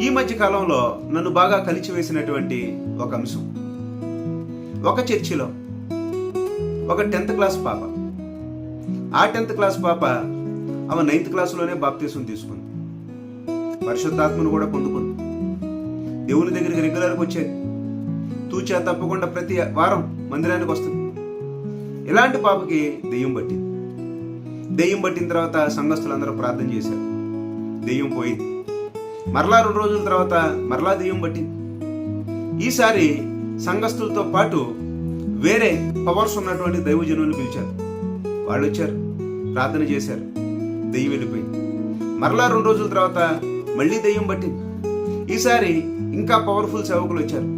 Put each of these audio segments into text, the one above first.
ఈ మధ్య కాలంలో నన్ను బాగా కలిచివేసినటువంటి ఒక అంశం, ఒక చర్చిలో ఒక 10th క్లాస్ పాప, ఆ 10th క్లాస్ పాప ఆమె 9th క్లాసులోనే బాప్తీసం తీసుకుంది, పరిశుద్ధాత్మను కూడా పొందుకుంది, దేవుని దగ్గరికి రెగ్యులర్గా వచ్చేది, తూచా తప్పకుండా ప్రతి వారం మందిరానికి వస్తుంది. ఇలాంటి పాపకి దెయ్యం పట్టింది. దెయ్యం పట్టిన తర్వాత సంఘస్థులందరూ ప్రార్థన చేశారు, దెయ్యం పోయింది. మరలా 2 రోజుల తర్వాత మరలా దెయ్యం పట్టింది. ఈసారి సంఘస్థులతో పాటు వేరే పవర్స్ ఉన్నటువంటి దైవజనులను పిలిచారు. వాళ్ళు వచ్చారు, ప్రార్థన చేశారు, దెయ్యం వెళ్ళిపోయింది. మరలా 2 రోజుల తర్వాత మళ్ళీ దెయ్యం పట్టింది. ఈసారి ఇంకా పవర్ఫుల్ సేవకులు వచ్చారు,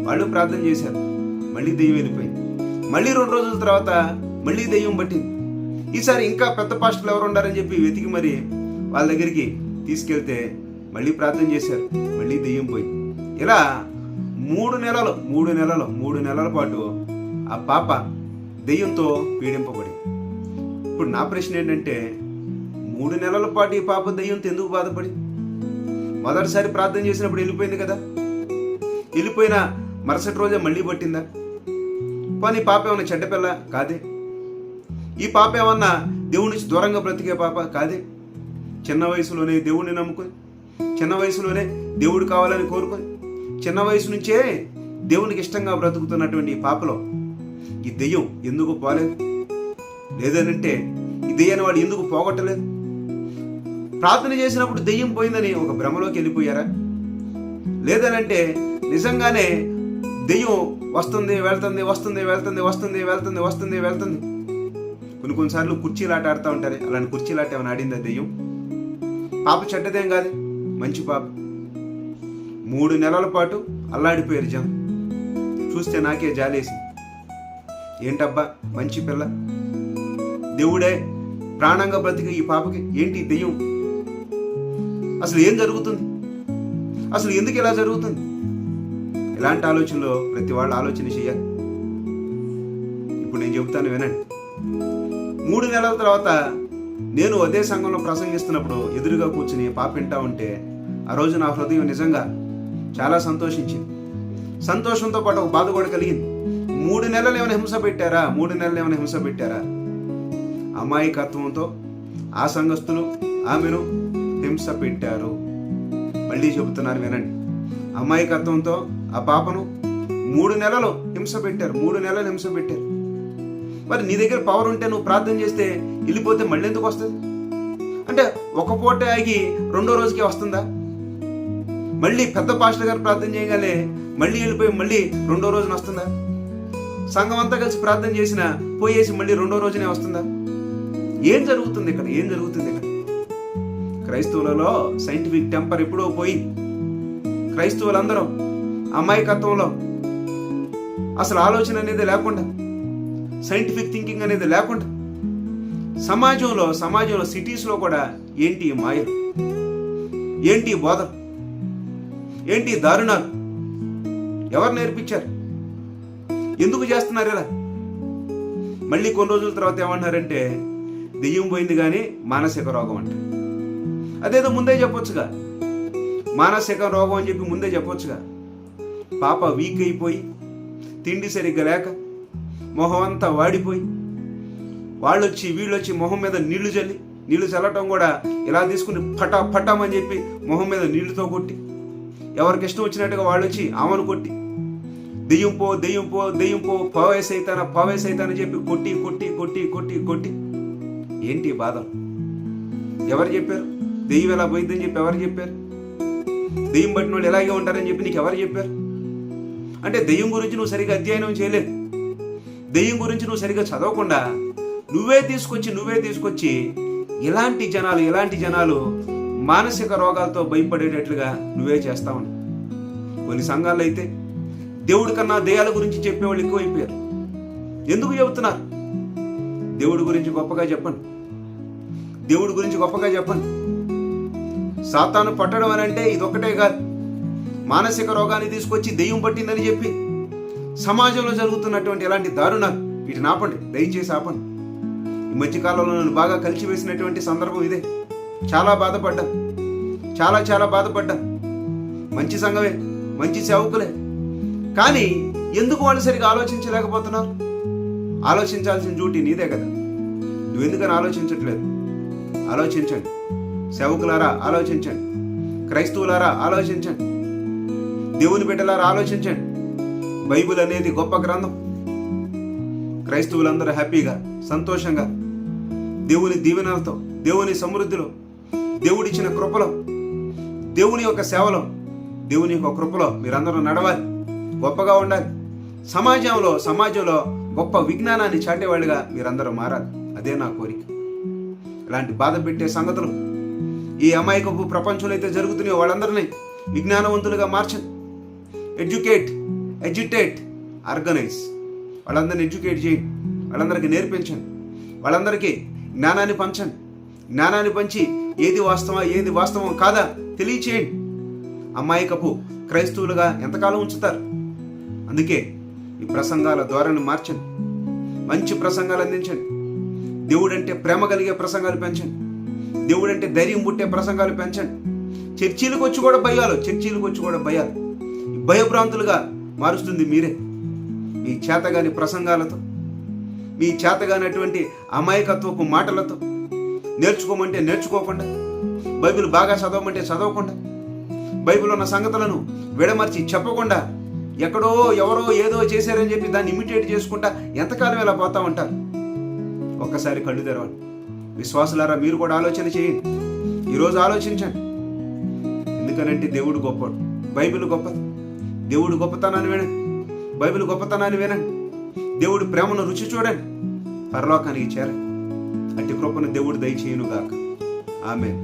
వాళ్ళు ప్రార్థన చేశారు, మళ్ళీ దెయ్యం వెళ్ళిపోయింది. మళ్ళీ 2 రోజుల తర్వాత మళ్ళీ దెయ్యం పట్టింది. ఈసారి ఇంకా పెద్ద పాస్టర్లు ఎవరు ఉండారని చెప్పి వెతికి మరి వాళ్ళ దగ్గరికి తీసుకెళ్తే మళ్ళీ ప్రార్థన చేశారు, మళ్ళీ దెయ్యం పోయింది. ఇలా 3 నెలల పాటు ఆ పాప దెయ్యంతో పీడింపబడి. ఇప్పుడు నా ప్రశ్న ఏంటంటే, 3 నెలల పాటు ఈ పాప దెయ్యంతో ఎందుకు బాధపడి? మొదటిసారి ప్రార్థన చేసినప్పుడు వెళ్ళిపోయింది కదా, వెళ్ళిపోయిన మరుసటి రోజే మళ్ళీ పట్టిందా? కానీ పాప ఏమన్నా చెడ్డపిల్ల కాదే. ఈ పాప ఏమన్నా దేవుడి నుంచి దూరంగా బ్రతికే పాప కాదే. చిన్న వయసులోనే దేవుడిని నమ్ముకొని, చిన్న వయసులోనే దేవుడు కావాలని కోరుకొని, చిన్న వయసు నుంచే దేవునికి ఇష్టంగా బ్రతుకుతున్నటువంటి ఈ పాపలో ఈ దెయ్యం ఎందుకు పోలేదు? లేదనంటే ఈ దెయ్యాన్ని వాడు ఎందుకు పోగొట్టలేదు? ప్రార్థన చేసినప్పుడు దెయ్యం పోయిందని ఒక భ్రమలోకి వెళ్ళిపోయారా? లేదనంటే నిజంగానే దెయ్యం వస్తుంది వెళ్తుంది వస్తుంది వెళ్తుంది వస్తుంది వెళ్తుంది వస్తుంది వెళ్తుంది. కొన్నిసార్లు కుర్చీలాట ఆడుతూ ఉంటారు, అలాంటి కుర్చీలాట ఏమైనా ఆడిందా దెయ్యం? పాప చెడ్డదేం కాదు, మంచి పాప. 3 నెలల పాటు అల్లాడిపోయారు జనం. చూస్తే నాకే జాలేసింది. ఏంటబ్బా మంచి పిల్ల, దేవుడే ప్రాణంగా బ్రతికి ఈ పాపకి ఏంటి దెయ్యం? అసలు ఏం జరుగుతుంది? అసలు ఎందుకు ఇలా జరుగుతుంది? ఇలాంటి ఆలోచనలో ప్రతి వాళ్ళు ఆలోచన చేయాలి. ఇప్పుడు నేను చెబుతాను వినండి. 3 నెలల తర్వాత నేను అదే సంఘంలో ప్రసంగిస్తున్నప్పుడు ఎదురుగా కూర్చుని పాప వింటా ఉంటే ఆ రోజు నా హృదయం నిజంగా చాలా సంతోషించింది. సంతోషంతో పాటు ఒక బాధ కూడా కలిగింది. 3 నెలలు ఏమైనా హింస పెట్టారా? 3 నెలలు ఏమైనా హింస పెట్టారా? అమాయకత్వంతో ఆ సంఘస్థులు ఆమెను హింస పెట్టారు. మళ్ళీ చెబుతున్నాను వినండి. అమాయకత్వంతో ఆ పాపను 3 నెలలు హింస పెట్టారు. 3 నెలలు హింస పెట్టారు. మరి నీ దగ్గర పవర్ ఉంటే నువ్వు ప్రార్థన చేస్తే వెళ్ళిపోతే మళ్ళీ ఎందుకు వస్తుంది? అంటే ఒక పూట ఆగి 2వ రోజుకే వస్తుందా? మళ్ళీ పెద్ద పాస్టర్ గారు ప్రార్థన చేయగానే మళ్ళీ వెళ్ళిపోయి మళ్ళీ 2వ రోజున వస్తుందా? సంఘం అంతా కలిసి ప్రార్థన చేసినా పోయేసి మళ్ళీ 2వ రోజునే వస్తుందా? ఏం జరుగుతుంది ఇక్కడ? ఏం జరుగుతుంది ఇక్కడ? క్రైస్తవులలో సైంటిఫిక్ టెంపర్ ఎప్పుడో పోయి, క్రైస్తవులందరూ అమాయకత్వంలో అసలు ఆలోచన అనేది లేకుండా, సైంటిఫిక్ థింకింగ్ అనేది లేకుండా, సమాజంలో సిటీస్లో కూడా ఏంటి మాయలు, ఏంటి బోధలు, ఏంటి దారుణాలు? ఎవరు నేర్పించారు? ఎందుకు చేస్తున్నారు ఇలా? మళ్ళీ కొన్ని రోజుల తర్వాత ఏమంటున్నారంటే దెయ్యం పోయింది కానీ మానసిక రోగం అంట. అదేదో ముందే చెప్పొచ్చుగా, మానసిక రోగం అని చెప్పి ముందే చెప్పొచ్చుగా. పాప వీక్ అయిపోయి, తిండి సరిగ్గా లేక, మొహం అంతా వాడిపోయి, వాళ్ళొచ్చి వీళ్ళొచ్చి మొహం మీద నీళ్లు చల్లి, నీళ్లు చల్లటం కూడా ఇలా తీసుకుని పటామని చెప్పి మొహం మీద నీళ్లతో కొట్టి, ఎవరికి ఇష్టం వచ్చినట్టుగా వాళ్ళు వచ్చి ఆమెను కొట్టి, దెయ్యం పో దెయ్యం పో దెయ్యం పో, పావేసైతానని చెప్పి కొట్టి కొట్టి కొట్టి కొట్టి కొట్టి. ఏంటి బాధ? ఎవరు చెప్పారు? దెయ్యం ఎలా పోయిద్దని చెప్పి ఎవరు చెప్పారు? దెయ్యం పట్టిన వాళ్ళు ఎలాగే ఉంటారని చెప్పి నీకు ఎవరు చెప్పారు? అంటే దెయ్యం గురించి నువ్వు సరిగా అధ్యయనం చేయలేదు, దెయ్యం గురించి నువ్వు సరిగా చదవకుండా నువ్వే తీసుకొచ్చి ఇలాంటి జనాలు మానసిక రోగాలతో భయపడేటట్లుగా నువ్వే చేస్తా ఉన్నావు. కొన్ని సంఘాల్లో అయితే దేవుడి కన్నా దెయ్యాల గురించి చెప్పేవాళ్ళు ఎక్కువైపోయారు. ఎందుకు చెబుతున్నారు? దేవుడి గురించి గొప్పగా చెప్పండి, దేవుడి గురించి గొప్పగా చెప్పండి. సాతాను పట్టడం అని అంటే ఇదొక్కటే కాదు, మానసిక రోగాన్ని తీసుకొచ్చి దెయ్యం పట్టిందని చెప్పి సమాజంలో జరుగుతున్నటువంటి ఎలాంటి దారుణాలు వీటిని ఆపండి, దయచేసి ఆపండి. ఈ మధ్యకాలంలో నన్ను బాగా కలిసివేసినటువంటి సందర్భం ఇదే. చాలా బాధపడ్డా. మంచి సంఘమే, మంచి సేవకులే. కానీ ఎందుకు వాళ్ళు సరిగా ఆలోచించలేకపోతున్నారు? ఆలోచించాల్సిన డ్యూటీ నీదే కదా, నువ్వెందుకని ఆలోచించట్లేదు? ఆలోచించండి. సేవకులారా ఆలోచించండి, క్రైస్తవులారా ఆలోచించండి, దేవుని బిడ్డలారా ఆలోచించండి. బైబిల్ అనేది గొప్ప గ్రంథం. క్రైస్తవులందరూ హ్యాపీగా, సంతోషంగా, దేవుని దీవెనలతో, దేవుని సమృద్ధిలో, దేవుడిచ్చిన కృపలో, దేవుని యొక్క సేవలో, దేవుని యొక్క కృపలో మీరందరూ నడవాలి, గొప్పగా ఉండాలి. సమాజంలో గొప్ప విజ్ఞానాన్ని చాటేవాళ్ళుగా మీరందరూ మారాలి. అదే నా కోరిక. ఇలాంటి బాధ పెట్టే సంగతులు ఈ అమాయకపు ప్రపంచంలో అయితే జరుగుతున్నాయో వాళ్ళందరినీ విజ్ఞానవంతులుగా మార్చండి. ఎడ్యుటేట్, ఆర్గనైజ్. వాళ్ళందరినీ ఎడ్యుకేట్ చేయండి, వాళ్ళందరికీ నేర్పించండి, వాళ్ళందరికీ జ్ఞానాన్ని పంచండి. జ్ఞానాన్ని పంచి ఏది వాస్తవం కాదా తెలియచేయండి. అమాయకపు క్రైస్తవులుగా ఎంతకాలం ఉంచుతారు? అందుకే ఈ ప్రసంగాల ధోరణి మార్చండి, మంచి ప్రసంగాలు అందించండి. దేవుడంటే ప్రేమ కలిగే ప్రసంగాలు పెంచండి, దేవుడంటే ధైర్యం పుట్టే ప్రసంగాలు పెంచండి. చర్చీలకు వచ్చి కూడా భయాలు, భయభ్రాంతులుగా మారుస్తుంది మీరే. మీ చేతగాని ప్రసంగాలతో, మీ చేతగానటువంటి అమాయకత్వపు మాటలతో, నేర్చుకోమంటే నేర్చుకోకుండా, బైబిల్ బాగా చదవమంటే చదవకుండా, బైబిల్ ఉన్న సంగతులను విడమర్చి చెప్పకుండా, ఎక్కడో ఎవరో ఏదో చేశారని చెప్పి దాన్ని ఇమిటేట్ చేసుకుంటా ఎంతకాలం ఇలా పోతా ఉంటారు? ఒక్కసారి కళ్ళు తెరవండి. విశ్వాసులారా మీరు కూడా ఆలోచన చేయండి. ఈరోజు ఆలోచించండి. ఎందుకనంటే దేవుడు గొప్పడు, బైబిల్ గొప్పది. దేవుడు గొప్పతనాన్ని వినండి, బైబిల్ గొప్పతనాన్ని వినండి. దేవుడి ప్రేమను రుచి చూడండి, పరలోకానికి చేరండి. అట్టి కృపను దేవుడు దయచేయునుగాక. ఆమేన్.